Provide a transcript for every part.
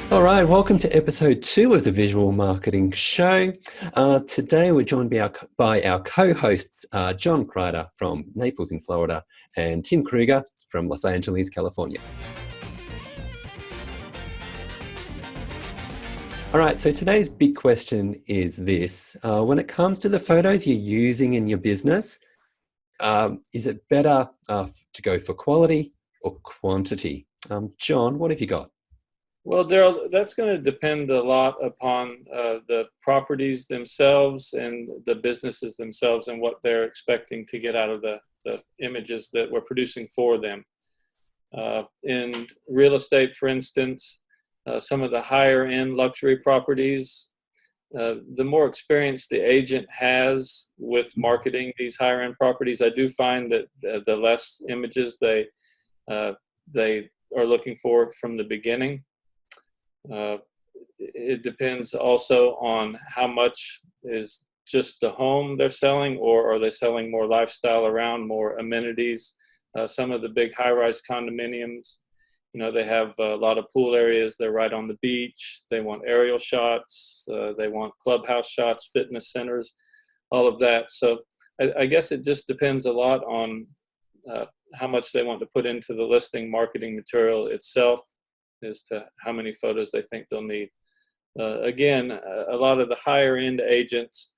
All right, welcome to episode 2 of the Visual Marketing Show. Today we're joined by our co-hosts, John Kreider from Naples in Florida and Tim Kruger from Los Angeles, California. All right, so today's big question is this. When it comes to the photos you're using in your business, is it better to go for quality or quantity? John, what have you got? Well, Darryl, that's going to depend a lot upon the properties themselves and the businesses themselves and what they're expecting to get out of the images that we're producing for them. In real estate, for instance, some of the higher end luxury properties, the more experience the agent has with marketing these higher end properties, I do find that the less images they are looking for from the beginning. It depends also on how much is just the home they're selling, or are they selling more lifestyle around, more amenities. Some of the big high-rise condominiums, they have a lot of pool areas. They're right on the beach. They want aerial shots. They want clubhouse shots, fitness centers, all of that. So I guess it just depends a lot on how much they want to put into the listing marketing material itself as to how many photos they think they'll need. Again, a lot of the higher end agents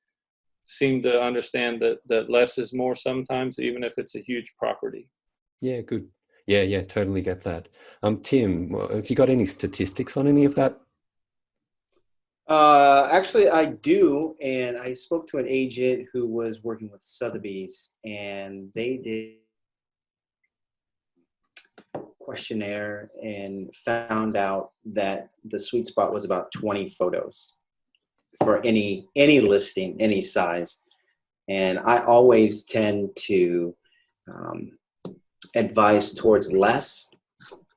seem to understand that less is more sometimes, even if it's a huge property. Yeah, good. Yeah, totally get that. Tim, have you got any statistics on any of that? Actually, I do, and I spoke to an agent who was working with Sotheby's, and they did questionnaire and found out that the sweet spot was about 20 photos for any listing, any size. And I always tend to advise towards less,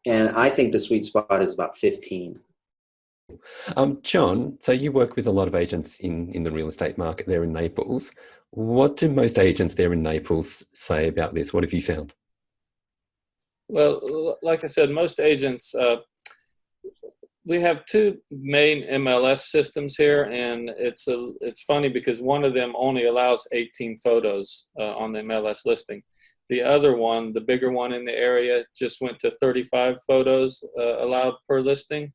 and I think the sweet spot is about 15. John, so you work with a lot of agents in the real estate market there in Naples. What do most agents there in Naples say about this? What have you found? Well, like I said, most agents, we have two main MLS systems here, and it's funny because one of them only allows 18 photos on the MLS listing. The other one, the bigger one in the area, just went to 35 photos allowed per listing.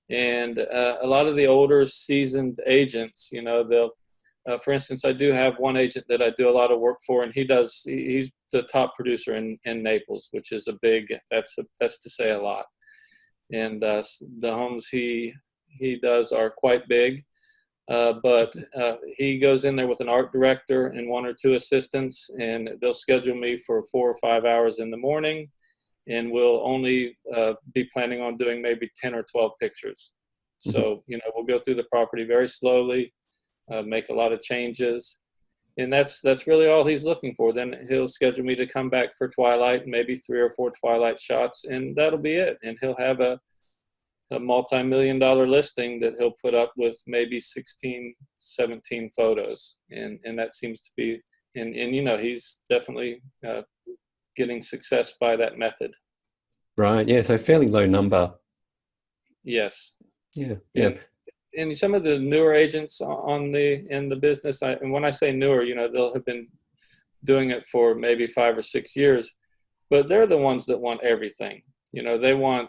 And a lot of the older seasoned agents, they'll, for instance, I do have one agent that I do a lot of work for, and he's the top producer in Naples, which is that's to say a lot. And the homes he does are quite big, but he goes in there with an art director and one or two assistants, and they'll schedule me for 4 or 5 hours in the morning, and we'll only be planning on doing maybe 10 or 12 pictures. So, we'll go through the property very slowly, make a lot of changes. And that's really all he's looking for. Then he'll schedule me to come back for twilight, maybe 3 or 4 twilight shots, and that'll be it. And he'll have a multi-million-dollar listing that he'll put up with maybe 16, 17 photos. And that seems to be, and he's definitely getting success by that method. Right, yeah, so fairly low number. Yes. Yeah. And some of the newer agents in the business, and when I say newer, they'll have been doing it for maybe 5 or 6 years, but they're the ones that want everything. They want,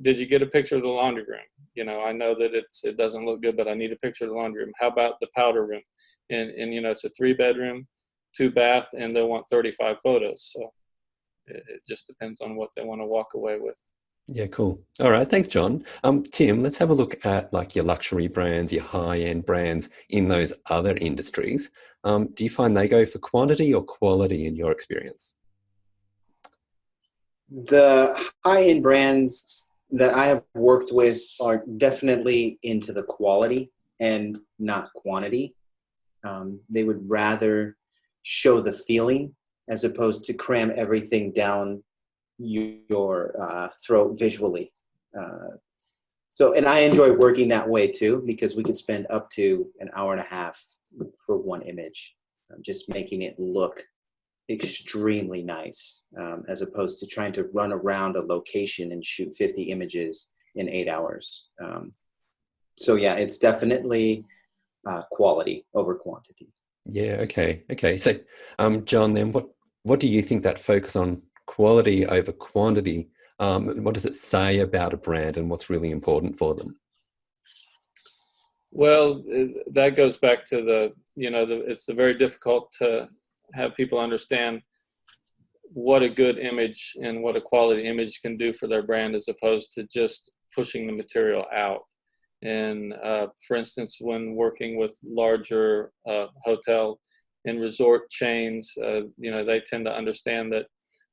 did you get a picture of the laundry room? I know that it doesn't look good, but I need a picture of the laundry room. How about the powder room? And it's a 3-bedroom, 2-bath, and they'll want 35 photos. So it just depends on what they want to walk away with. Yeah, cool. All right, thanks, John. Tim, let's have a look at like your luxury brands, your high-end brands in those other industries. Do you find they go for quantity or quality in your experience? The high-end brands that I have worked with are definitely into the quality and not quantity. They would rather show the feeling as opposed to cram everything down your throat visually. And I enjoy working that way too, because we could spend up to an hour and a half for one image, just making it look extremely nice, as opposed to trying to run around a location and shoot 50 images in 8 hours. So yeah, it's definitely quality over quantity. Yeah. Okay. Okay. So, John, then what do you think that focus on quality over quantity? What does it say about a brand and what's really important for them? Well, that goes back to it's very difficult to have people understand what a good image and what a quality image can do for their brand, as opposed to just pushing the material out. And for instance, when working with larger hotel and resort chains, they tend to understand that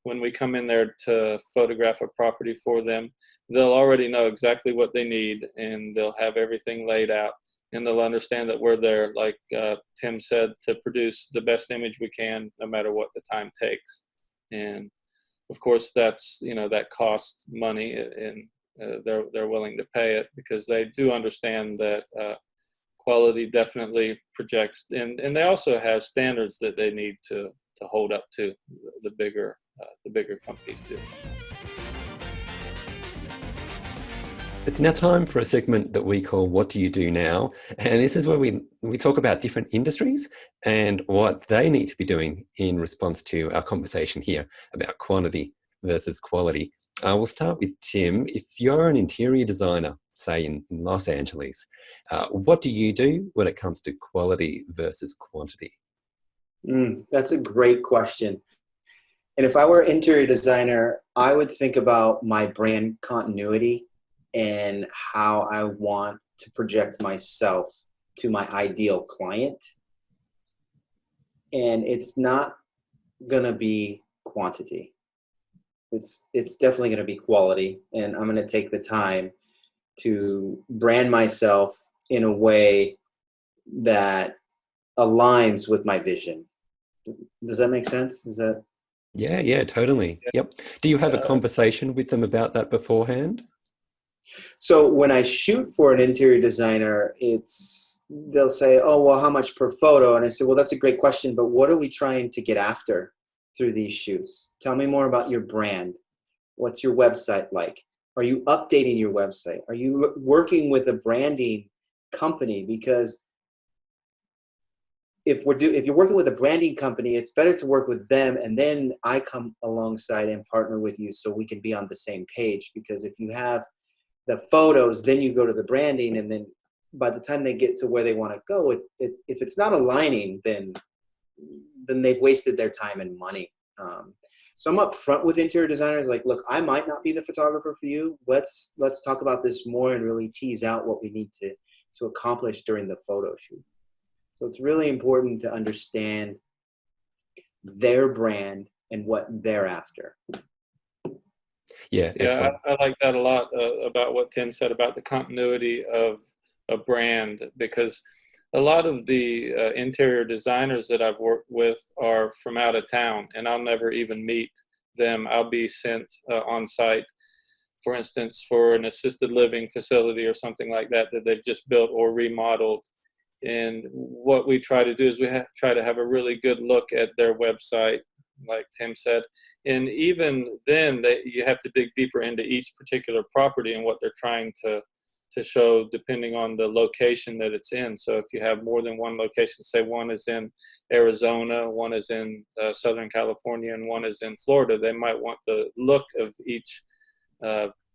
when we come in there to photograph a property for them, they'll already know exactly what they need, and they'll have everything laid out, and they'll understand that we're there, like Tim said, to produce the best image we can, no matter what the time takes. And of course, that's, that costs money, and they're willing to pay it because they do understand that quality definitely projects, and they also have standards that they need to hold up to. The bigger companies do. It's now time for a segment that we call What Do You Do Now? And this is where we talk about different industries and what they need to be doing in response to our conversation here about quantity versus quality. We'll start with Tim. If you're an interior designer, say in Los Angeles, what do you do when it comes to quality versus quantity? That's a great question. And if I were an interior designer, I would think about my brand continuity and how I want to project myself to my ideal client. And it's not going to be quantity. It's definitely going to be quality. And I'm going to take the time to brand myself in a way that aligns with my vision. Does that make sense? Is that? Yeah, totally. Yep. Do you have a conversation with them about that beforehand? So when I shoot for an interior designer, they'll say, oh, well, how much per photo? And I say, well, that's a great question, but what are we trying to get after through these shoots? Tell me more about your brand. What's your website like? Are you updating your website? Are you working with a branding company? Because if you're working with a branding company, it's better to work with them, and then I come alongside and partner with you so we can be on the same page. Because if you have the photos, then you go to the branding, and then by the time they get to where they want to go, if it's not aligning, then they've wasted their time and money. So I'm upfront with interior designers, like, look, I might not be the photographer for you. Let's talk about this more and really tease out what we need to accomplish during the photo shoot. So it's really important to understand their brand and what they're after. Yeah, I like that a lot about what Tim said about the continuity of a brand, because a lot of the interior designers that I've worked with are from out of town, and I'll never even meet them. I'll be sent on site, for instance, for an assisted living facility or something like that they've just built or remodeled. And what we try to do is try to have a really good look at their website, like Tim said. And even then, you have to dig deeper into each particular property and what they're trying to show, depending on the location that it's in. So if you have more than one location, say one is in Arizona, one is in Southern California, and one is in Florida, they might want the look of each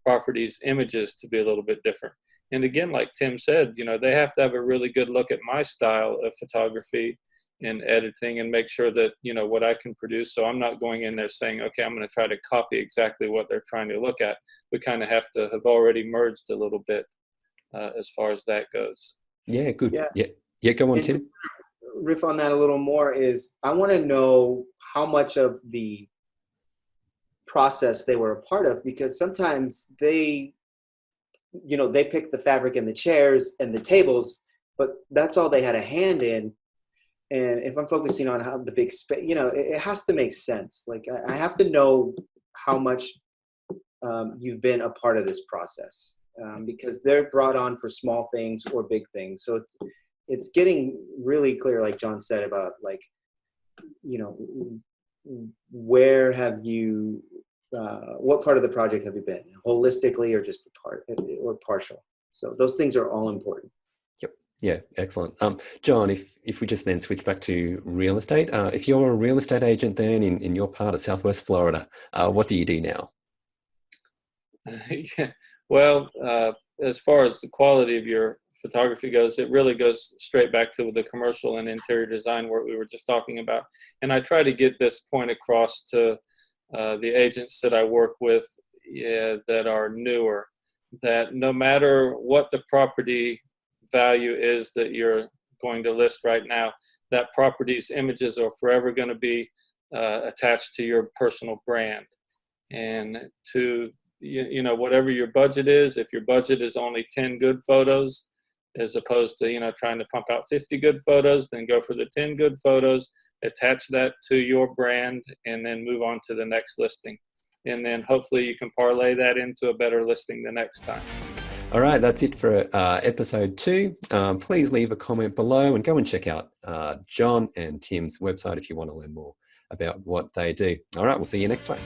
property's images to be a little bit different. And again, like Tim said, they have to have a really good look at my style of photography and editing, and make sure that, what I can produce. So I'm not going in there saying, okay, I'm going to try to copy exactly what they're trying to look at. We kind of have to have already merged a little bit as far as that goes. Yeah, good. Yeah, go on, Tim. To riff on that a little more is, I want to know how much of the process they were a part of, because sometimes they pick the fabric and the chairs and the tables, but that's all they had a hand in. And if I'm focusing on how the big space, it has to make sense. Like, I have to know how much you've been a part of this process, because they're brought on for small things or big things. So it's getting really clear, like John said, about, like, where have you what part of the project have you been? Holistically or just a part or partial? So those things are all important. Yep. Yeah, excellent. John, if we just then switch back to real estate, if you're a real estate agent then in your part of Southwest Florida, what do you do now? Yeah. Well, as far as the quality of your photography goes, it really goes straight back to the commercial and interior design work we were just talking about. And I try to get this point across to the agents that I work with that are newer, that no matter what the property value is that you're going to list right now, that property's images are forever going to be attached to your personal brand. And to whatever your budget is, if your budget is only 10 good photos, as opposed to, trying to pump out 50 good photos, then go for the 10 good photos, attach that to your brand, and then move on to the next listing. And then hopefully you can parlay that into a better listing the next time. All right, that's it for episode 2. Please leave a comment below and go and check out John and Tim's website if you want to learn more about what they do. All right, we'll see you next time.